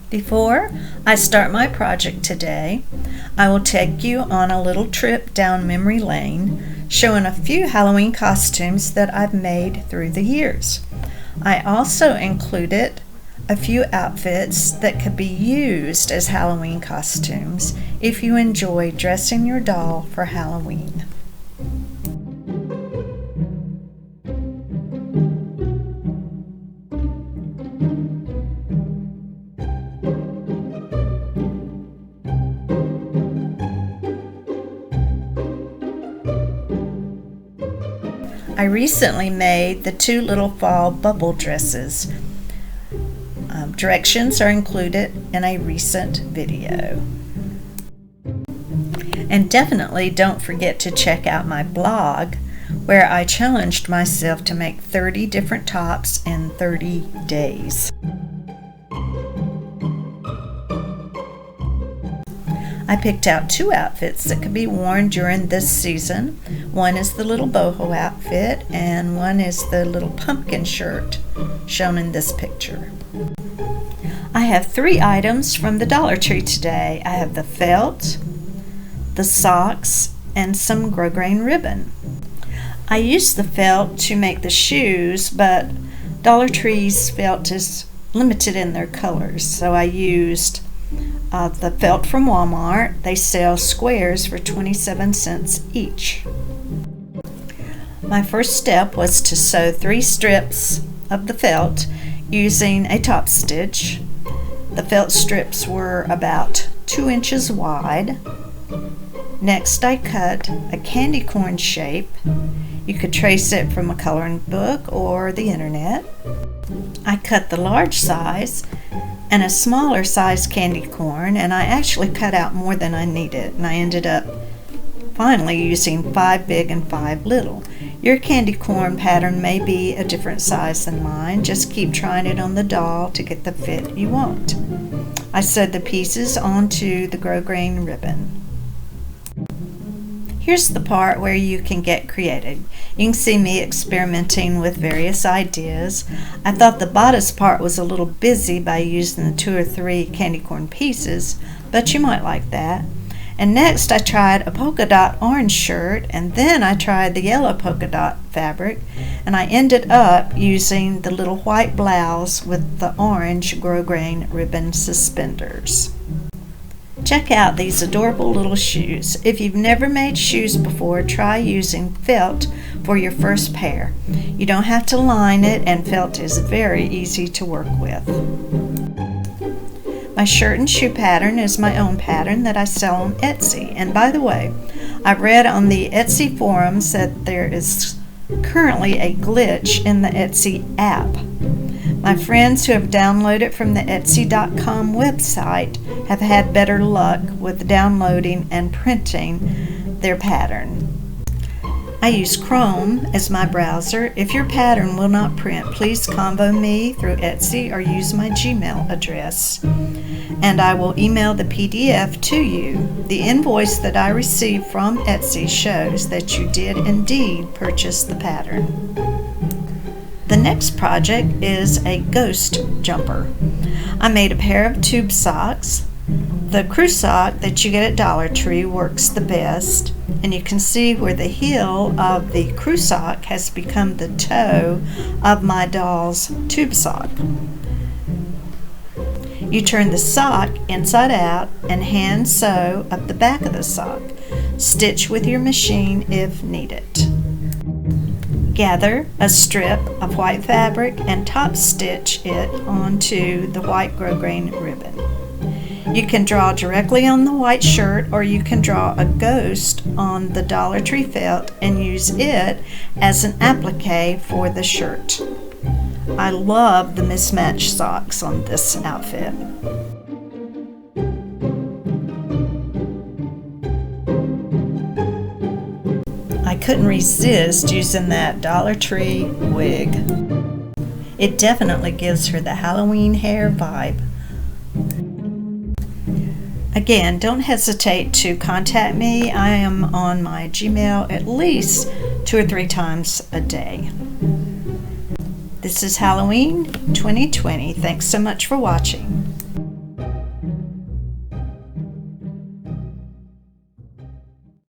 Before I start my project today, I will take you on a little trip down memory lane, showing a few Halloween costumes that I've made through the years. I also included a few outfits that could be used as Halloween costumes if you enjoy dressing your doll for Halloween. I recently made the two little fall bubble dresses. Directions are included in a recent video. And definitely don't forget to check out my blog, where I challenged myself to make 30 different tops in 30 days. I picked out two outfits that could be worn during this season. One is the little boho outfit, and one is the little pumpkin shirt shown in this picture. I have three items from the Dollar Tree today. I have the felt, the socks, and some grosgrain ribbon. I used the felt to make the shoes, but Dollar Tree's felt is limited in their colors, so I used the felt from Walmart. They sell squares for 27 cents each. My first step was to sew 3 strips of the felt using a top stitch. The felt strips were about 2 inches wide. Next, I cut a candy corn shape. You could trace it from a coloring book or the internet. I cut the large size and a smaller size candy corn, and I actually cut out more than I needed, and I ended up finally using 5 big and 5 little. Your candy corn pattern may be a different size than mine. Just keep trying it on the doll to get the fit you want. I sewed the pieces onto the grosgrain ribbon. Here's the part where you can get creative. You can see me experimenting with various ideas. I thought the bodice part was a little busy by using the 2 or 3 candy corn pieces, but you might like that. And next I tried a polka dot orange shirt, and then I tried the yellow polka dot fabric, and I ended up using the little white blouse with the orange grosgrain ribbon suspenders. Check out these adorable little shoes. If you've never made shoes before, try using felt for your first pair. You don't have to line it, and felt is very easy to work with. My shirt and shoe pattern is my own pattern that I sell on Etsy. And by the way, I've read on the Etsy forums that there is currently a glitch in the Etsy app. My friends who have downloaded from the Etsy.com website have had better luck with downloading and printing their pattern. I use Chrome as my browser. If your pattern will not print, please convo me through Etsy or use my Gmail address, and I will email the PDF to you. The invoice that I received from Etsy shows that you did indeed purchase the pattern. The next project is a ghost jumper. I made a pair of tube socks. The crew sock that you get at Dollar Tree works the best, and you can see where the heel of the crew sock has become the toe of my doll's tube sock. You turn the sock inside out and hand sew up the back of the sock. Stitch with your machine if needed. Gather a strip of white fabric and top stitch it onto the white grosgrain ribbon. You can draw directly on the white shirt, or you can draw a ghost on the Dollar Tree felt and use it as an applique for the shirt. I love the mismatched socks on this outfit. I couldn't resist using that Dollar Tree wig. It definitely gives her the Halloween hair vibe. Again, don't hesitate to contact me. I am on my Gmail at least 2 or 3 times a day. This is Halloween 2020. Thanks so much for watching.